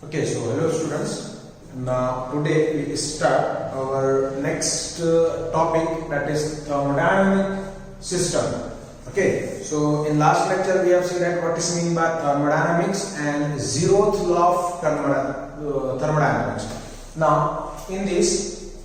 Okay, so hello students. Now today we start our next topic, that is thermodynamic system. Okay, so in last lecture we have seen that what is mean by thermodynamics and zeroth law of thermodynamics. Now in this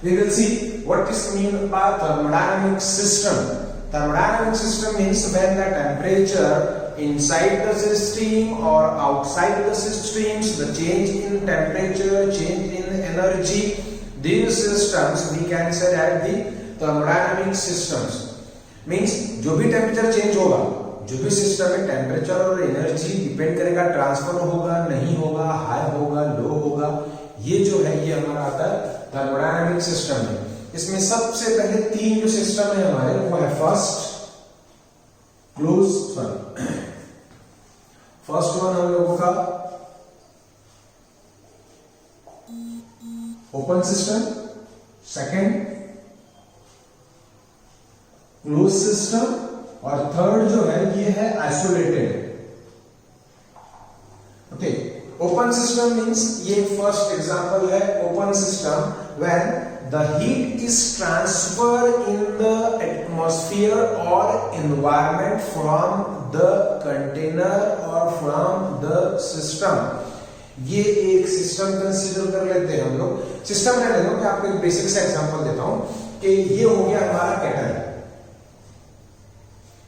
we will see what is mean by thermodynamic system. Thermodynamic system means when the temperature inside the system or outside the systems, the change in temperature, change in energy, these systems we can say that the thermodynamic systems. Means जो भी temperature change होगा, जो भी system में temperature और energy depend करेगा, transfer होगा नहीं होगा, हाई होगा लो होगा, ये जो है ये हमारा आता है थर्मोडायनामिक सिस्टम में। इसमें सबसे पहले तीन जो सिस्टम है हमारे, वो है फर्स्ट वन हम लोगों का open system, second close system और थर्ड जो है ये है isolated. Okay, open system means ये फर्स्ट एग्जांपल है open system when the heat is transferred in the atmosphere or environment from the container or from the system. ये एक system consider कर लेते हैं हम लोग। सिस्टम ले लेते हैं कि आपको एक बेसिक सा एग्जांपल देता हूं कि ये हो गया हमारा केटल।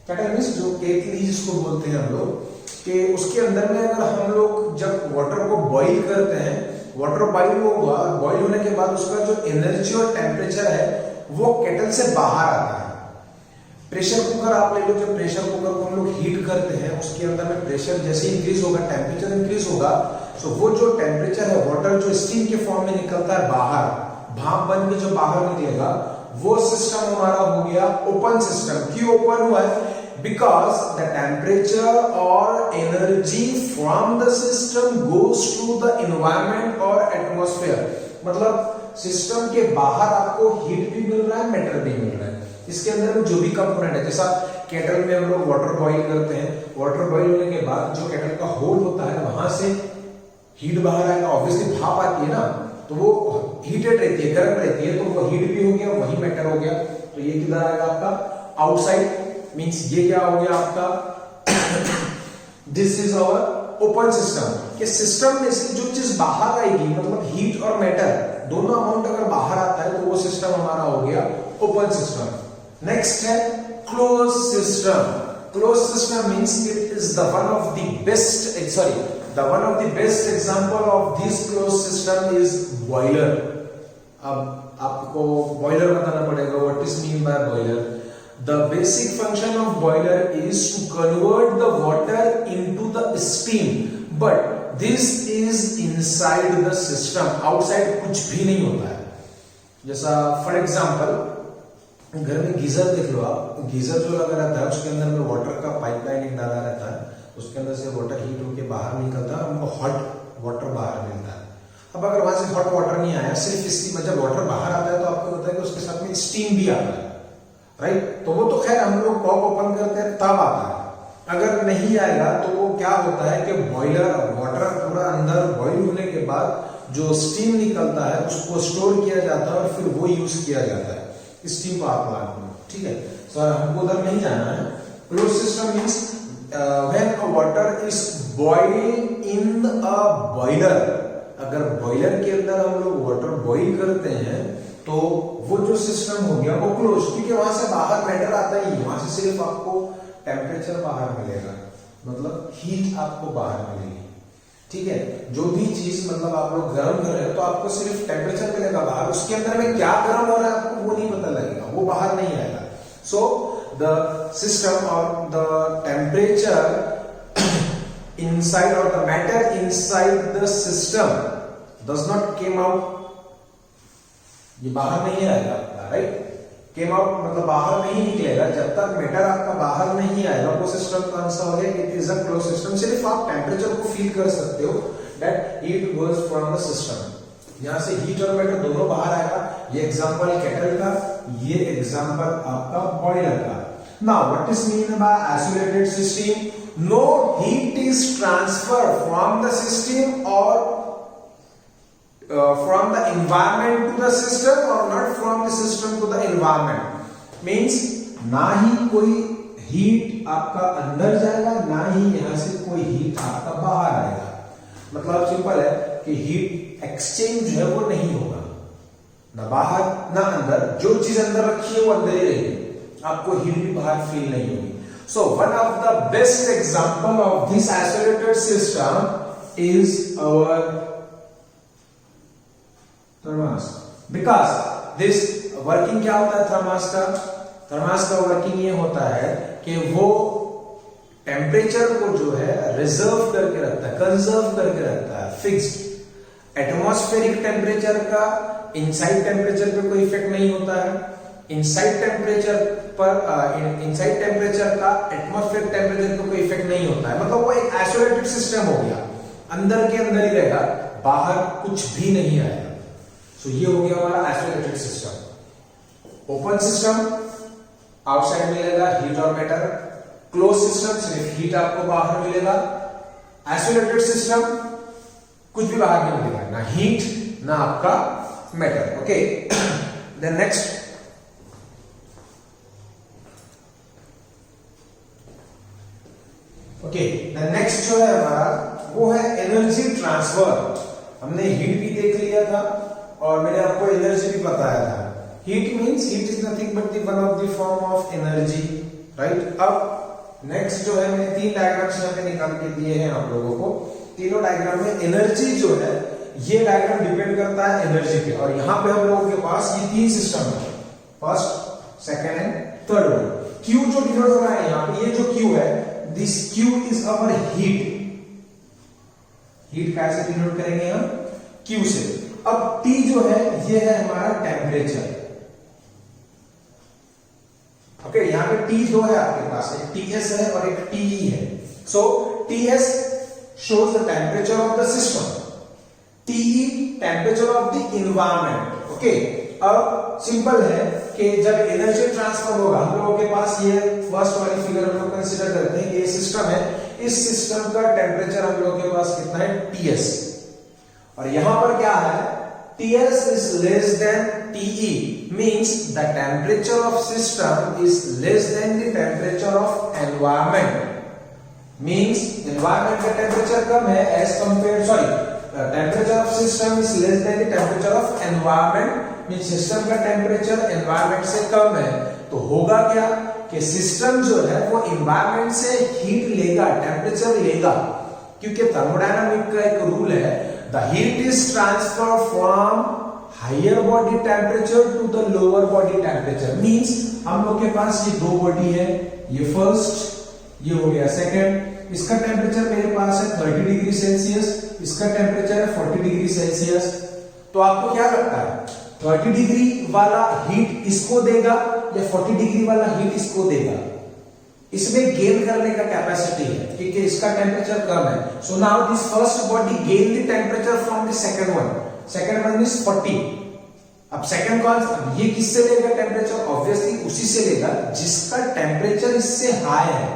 केटल मींस जो केतली जिसको बोलते हैं हम लोग, कि उसके अंदर में अगर हम लोग जब वाटर को बॉईल करते हैं, वाटर बॉईल होगा, बॉईल होने के बाद उसका जो एनर्जी और टेम्परेचर है वो केटल से बाहर आता है। प्रेशर कुकर आप ले लो, जब प्रेशर कुकर को हम लोग हीट करते हैं, उसके अंदर में प्रेशर जैसे इंक्रीज होगा, टेम्परेचर इंक्रीज होगा, सो वो जो टेम्परेचर है, वाटर जो स्टीम के फॉर्म में निकलता है बाहर, भाप बन के जो बाहर निकलेगा, वो सिस्टम हमारा हो गया ओपन सिस्टम। क्यों ओपन हुआ है? Because the temperature or energy from the system goes to the environment or atmosphere. मतलब सिस्टम के बाहर आपको हीट भी मिल रहा है, मैटर भी मिल रहा है। इसके अंदर में जो भी कंपोनेंट है, जैसा केटल में हम लोग वाटर बॉईल करते हैं, वाटर बॉईल होने के बाद जो केटल का होल होता है वहां से हीट बाहर आएगा, ऑब्वियसली भाप आती है ना, तो वो हीटेड रहती है, गर्म रहती है, तो वो हीट भी हो गया, वही मैटर हो गया। तो ये किधर आएगा आपका आउटसाइड, मींस ये क्या हो गया आपका this is our open system. कि सिस्टम में से जो चीज बाहर आएगी, मतलब हीट और मैटर दोनों अमाउंट अगर बाहर आता है तो वो सिस्टम हमारा हो गया ओपन सिस्टम। नेक्स्ट है close system. Close system means it is the one of the best example of this close system is boiler. अब आपको बॉयलर बताना पड़ेगा, what is mean by boiler. The basic function of boiler is to convert the water into the steam, but this is inside the system. Outside कुछ भी नहीं होता है। जैसा फॉर एग्जांपल घर में गीजर देख लो आप, गीजर जो लगा रहता है उसके अंदर में वाटर का पाइपलाइन एक डाला रहता है, उसके अंदर से वाटर हीट होकर बाहर निकलता है, हमको हॉट वाटर बाहर मिलता है। अब अगर वहां से हॉट वाटर नहीं आया, सिर्फ स्टीम, जब वाटर बाहर आता है तो आपको पता है कि उसके साथ में स्टीम भी आता है, राइट? तो वो तो खैर हम लोग कॉक ओपन करते हैं तब आता है। अगर नहीं आएगा तो वो क्या होता है कि बॉयलर वाटर पूरा अंदर बॉईल होने के बाद जो स्टीम निकलता है उसको स्टोर किया जाता है और फिर वो यूज किया जाता है स्टीम पावर प्लांट में। ठीक है, सर हमको उधर नहीं जाना है। Close system means when a water is boiling in a boiler. अगर बॉयलर के अंदर हम लोग वाटर बॉईल करते हैं तो वो जो सिस्टम हो गया वो क्लोज, क्योंकि वहां से बाहर मैटर आता ही नहीं, वहां से सिर्फ आपको टेम्परेचर बाहर मिलेगा, मतलब हीट आपको बाहर मिलेगी। ठीक है, जो भी चीज मतलब आप लोग गर्म कर रहे हो तो आपको सिर्फ टेम्परेचर मिलेगा बाहर, उसके अंदर में क्या गर्म हो रहा है आपको वो नहीं पता लगेगा, वो बाहर नहीं आएगा। सो द सिस्टम और द टेम्परेचर इनसाइड और the matter inside the system does not came out, ये बाहर नहीं आएगा आपका, राइट? केम आउट मतलब बाहर नहीं निकलेगा। जब तक मैटर आपका बाहर नहीं आएगा वो सिस्टम कौन सा हो गया? It is a close system. सिर्फ आप टेम्परेचर को फील कर सकते हो, that heat goes from the system. यहां से हीट और मैटर दोनों बाहर आएगा। ये एग्जांपल केटल का, ये एग्जांपल आपका बॉयलर का। Now what is mean by isolated system? No heat is transferred from the system or from the environment to the system or not from the system to the environment. Means ना ही कोई heat आपका अंदर जाएगा, ना ही यहां से कोई heat आपका बाहर आएगा. मतलब सिंपल है कि हीट एक्सचेंज जो है वो नहीं होगा, ना बाहर ना अंदर. जो चीज अंदर रखी है वो अंदर ही रहेगी, आपको हीट भी बाहर फील नहीं होगी. So one of the best example of this isolated system is our thermos. Because this working क्या होता है थर्मस का? थर्मस का वर्किंग ये होता है कि वो टेम्परेचर को जो है रिजर्व करके रखता है, कंजर्व करके रखता है, फिक्स्ड. एटमॉस्फेरिक टेम्परेचर का इनसाइड टेम्परेचर पे कोई इफेक्ट नहीं होता है. इनसाइड टेम्परेचर का एटमॉस्फेरिक टेम्परेचर पे कोई इफेक्ट नहीं होता है. मतलब वो एक आइसोलेटेड सिस्टम हो गया, अंदर के अंदर ही रहेगा, बाहर कुछ भी नहीं आएगा. सो ये हो गया हमारा isolated system. Open system, outside मिलेगा हीट और मैटर. क्लोज सिस्टम, सिर्फ हीट आपको बाहर मिलेगा. आइसोलेटेड सिस्टम कुछ भी बाहर नहीं मिलेगा, ना हीट ना आपका matter. Okay, then next. Okay, the next जो है हमारा वो है एनर्जी ट्रांसफर. हमने हीट भी देख लिया था और मैंने आपको एनर्जी भी बताया था. Heat means heat is nothing but the one of the form of energy, right. अब नेक्स्ट जो है मैंने 3 डायग्राम्स यहाँ पे निकाल के दिए हैं आप लोगों को. तीनों डायग्राम में एनर्जी जो है ये डायग्राम डिपेंड करता है एनर्जी पे. और यहाँ पे हम लोगों के पास ये 3 सिस्टम है, first, second and third one. Q जो डिनोट हो रहा है यहाँ पे, ये जो क्यू है, this Q is our heat. Heat कैसे डिनोट करेंगे हम? क्यू से. अब टी जो है ये है हमारा टेम्परेचर. ओके, यहाँ पे टी जो है आपके पास, एक टीएस है और एक टीई है. सो TS shows the temperature of the system, TE temperature of the environment. Okay, अब सिंपल है कि जब एनर्जी ट्रांसफर होगा, हम लोगों के पास ये फर्स्ट वाली फिगर हम लोग कंसीडर करते हैं कि ये सिस्टम है. इस सिस्टम का टेम्परेचर हम लोगों के पास कितना है? TS. और यहां पर क्या है? TS is less than TE, means the temperature of system is less than the temperature of environment. Means environment का टेम्परेचर कम है as compared, temperature of system is less than the temperature of environment. means system का temperature environment से कम है. तो होगा क्या कि system जो है वो एनवायरमेंट से हीट लेगा, टेम्परेचर लेगा. क्योंकि थर्मोडायनामिक का एक रूल है, the heat is transfer from higher body temperature to the lower body temperature. Means हम लोग के पास ये 2 बॉडी है, ये फर्स्ट, ये हो गया सेकंड. इसका टेम्परेचर मेरे पास है 30 डिग्री सेल्सियस, इसका टेम्परेचर है 40 डिग्री सेल्सियस. तो आपको क्या लगता है 30 डिग्री वाला हीट इसको देगा या 40 डिग्री वाला हीट इसको देगा? इसमें गेन करने का कैपेसिटी है क्योंकि इसका टेम्परेचर कम है. So now this first body gain the temperature from the second one. Second one is 40. अब सेकंड कौन, अब ये किससे लेगा टेम्परेचर? ऑब्वियसली उसी से लेगा जिसका टेम्परेचर इससे हाई है.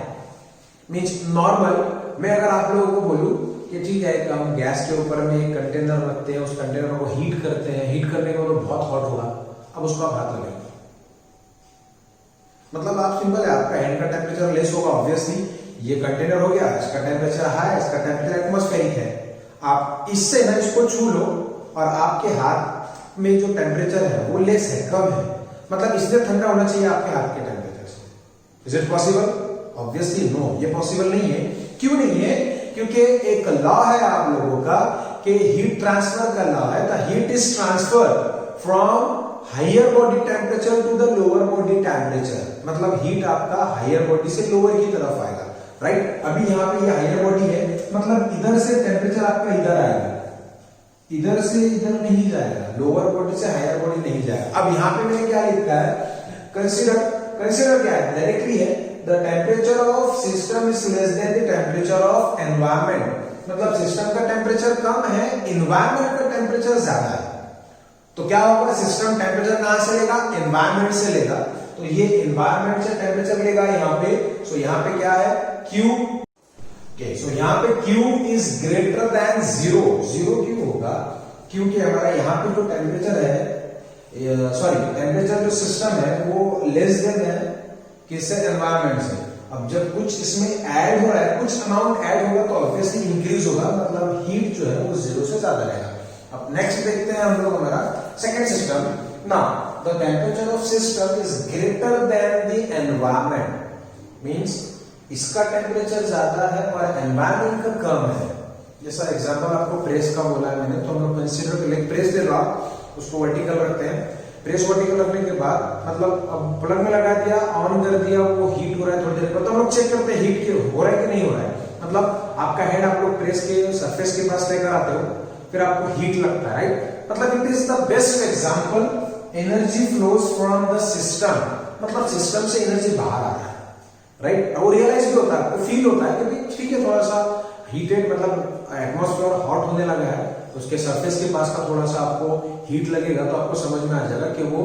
मींस नॉर्मल, मैं अगर आप लोगों को बोलूं कि ठीक है हम गैस के ऊपर में एक कंटेनर रखते हैं, उस कंटेनर को हीट करते हैं, हीट करने के बाद बहुत हॉट होगा, अब उसको आप हाथ लगाएंगे. मतलब आप सिंपल है, आपका हैंड का टेम्परेचर लेस होगा ऑब्वियसली. ये कंटेनर हो गया, इसका टेम्परेचर हाई, इसका टेम्परेचर एटमॉस्फेरिक है. आप इससे ना इसको छू लो और आपके हाथ में जो टेम्परेचर है वो लेस है, कम है. मतलब इसलिए ठंडा होना चाहिए आपके हाथ के टेम्परेचर से. Is it possible? Obviously no, ये पॉसिबल नहीं है. क्यों नहीं है? क्योंकि एक लॉ है आप लोगों का कि हीट ट्रांसफर का लॉ है. The heat is transfer from higher body temperature to the lower body temperature. मतलब हीट आपका हायर बॉडी से लोअर की तरफ आएगा, राइट. अभी यहाँ पे ये हायर बॉडी है, मतलब इधर से टेम्परेचर आपका इधर आएगा, इधर से इधर नहीं जाएगा, लोअर बॉडी से हायर बॉडी नहीं जाएगा. अब यहाँ पे मैंने क्या लिखा है? कंसीडर क्या है? डायरेक्टली है the temperature of system is less than the temperature of environment. मतलब सिस्टम का टेम्परेचर कम है, एनवायरमेंट का टेम्परेचर ज्यादा है. तो क्या होगा? सिस्टम टेम्परेचर कहां से लेगा? एनवायरमेंट से लेगा. तो तो ये एनवायरमेंट से टेम्परेचर लेगा यहाँ पे। सो यहाँ पे क्या है Q, ओके, सो यहाँ पे Q इज ग्रेटर देन 0। 0 क्यों होगा? क्योंकि हमारा यहाँ पे जो टेम्परेचर है, टेम्परेचर जो सिस्टम है वो लेस देन है किससे? एनवायरमेंट से। अब जब कुछ इसमें ऐड हो रहा है, कुछ अमाउंट ऐड होगा तो ऑब्वियसली इंक्रीज होगा, मतलब हीट जो है वो 0 से ज्यादा रहेगा। अब नेक्स्ट देखते हैं हम लोग हमारा second system. Now the temperature of system is greater than the environment, means इसका टेम्परेचर ज्यादा है और एनवायरमेंट का कम है। जैसा एग्जांपल आपको प्रेस का बोला है मैंने, तो हम लोग कंसीडर कर ले प्रेस दे रहा, उसको वर्टिकल रखते हैं। प्रेस वर्टिकल रखने के बाद मतलब अब प्लग में लगा दिया, ऑन कर दिया, वो हीट हो रहा है थोड़ी देर बाद, तो हम लोग चेक करते हैं हीट हो रहा है कि नहीं हो रहा है। मतलब आपका हेड आप लोग प्रेस के सरफेस के पास लेकर आते हो, फिर आपको हीट लगता है, राइट? मतलब it is the best example energy flows from the system, मतलब सिस्टम से एनर्जी बाहर आ रहा है, राइट? और रियलाइज भी होता है, आपको फील होता है कि भाई ठीक है, थोड़ा सा हीटेड, मतलब एटमॉस्फेयर हॉट होने लगा है, उसके सरफेस के पास का थोड़ा सा आपको हीट लगेगा, तो आपको समझ में आ जाएगा कि वो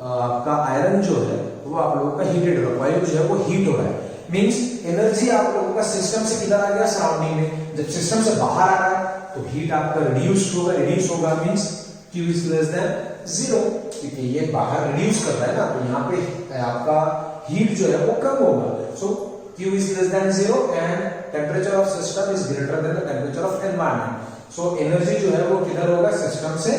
आपका आयरन जो है वो आप लोगों का हीटेड हो, कॉइल जो है वो हीट हो रहा है। मींस एनर्जी आप लोगों का सिस्टम से किधर आ गया? सराउंडिंग में। जब सिस्टम से बाहर आ रहा है तो हीट आपका रिड्यूस होगा, means Q is less than 0, क्योंकि ये बाहर रिड्यूस कर रहा है ना, तो यहाँ पे आपका हीट जो है वो कम होगा। सो Q is less than 0 and temperature of system is greater than the temperature of environment. So energy जो है वो किधर होगा? सिस्टम से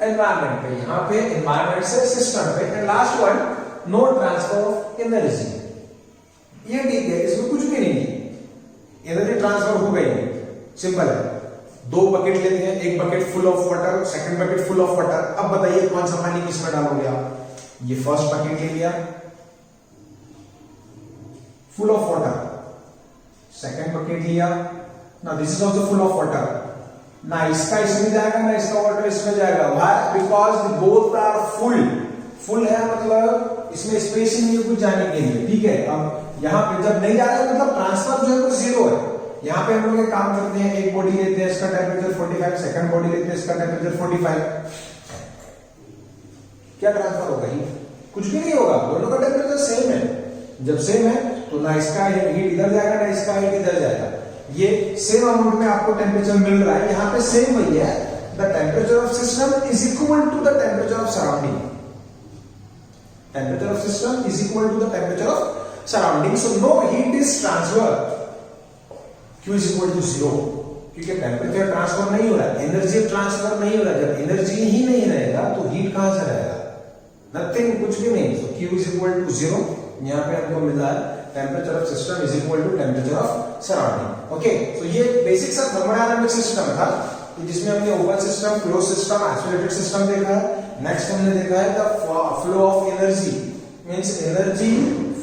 environment पे, यहाँ पे environment से सिस्टम पे। And last one, no transfer of energy. ये ठीक है, इसमें कुछ भी नहीं है, एनर्जी ट्रांसफर हो गई, सिंपल है। दो बकेट लेते हैं, एक bucket full of water, second bucket full of water. अब बताइए कौन सा पानी किसमें डालोगे आप? ये फर्स्ट बकेट ले लिया full of water, second bucket लिया, now this is also full of water, ना इसका इसमें जाएगा ना इसका वाटर इसमें जाएगा। Why? Because the both are full है, मतलब इसमें स्पेस ही नहीं है कुछ जाने के लिए, ठीक है। अब यहाँ पे जब नहीं जा रहा है मतलब ट्रांसफर जो है वो 0 है। यहाँ पे हम लोग एक काम करते हैं, एक बॉडी लेते हैं, इसका टेम्परेचर 45, सेकंड बॉडी लेते हैं, इसका टेम्परेचर 45, क्या ट्रांसफर होगा? कुछ भी नहीं होगा, दोनों का टेम्परेचर सेम है। जब सेम है तो ना इसका हीट इधर जाएगा ना इसका हीट इधर जाएगा, ये सेम अमाउंट में आपको टेम्परेचर मिल रहा है। यहाँ पे सेम वही है, the temperature of system is equal to the temperature of surrounding, temperature of system is equal to the temperature of surrounding. So no heat is transfer, Q is equal to 0, क्योंकि temperature transfer नहीं हो रहा है, energy transfer नहीं हो रहा है। जब एनर्जी ही नहीं रहेगा तो हीट कहां से रहेगा? नथिंग, कुछ भी नहीं। So Q is equal to 0, यहाँ पे हमको मिल रहा है temperature of system is equal to temperature of surrounding. Okay, so ये बेसिक सा थर्मोडायनामिक सिस्टम था, जिसमें हमने open system, close system, isolated system देखा है। नेक्स्ट हमने देखा है the flow of energy, means energy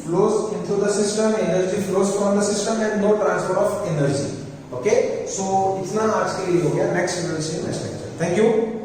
flows into the system, energy flows from the system and no transfer of energy. Okay, so इतना आज के लिए हो गया। नेक्स्ट वीडियो से नेक्स्ट लेक्चर। Thank you.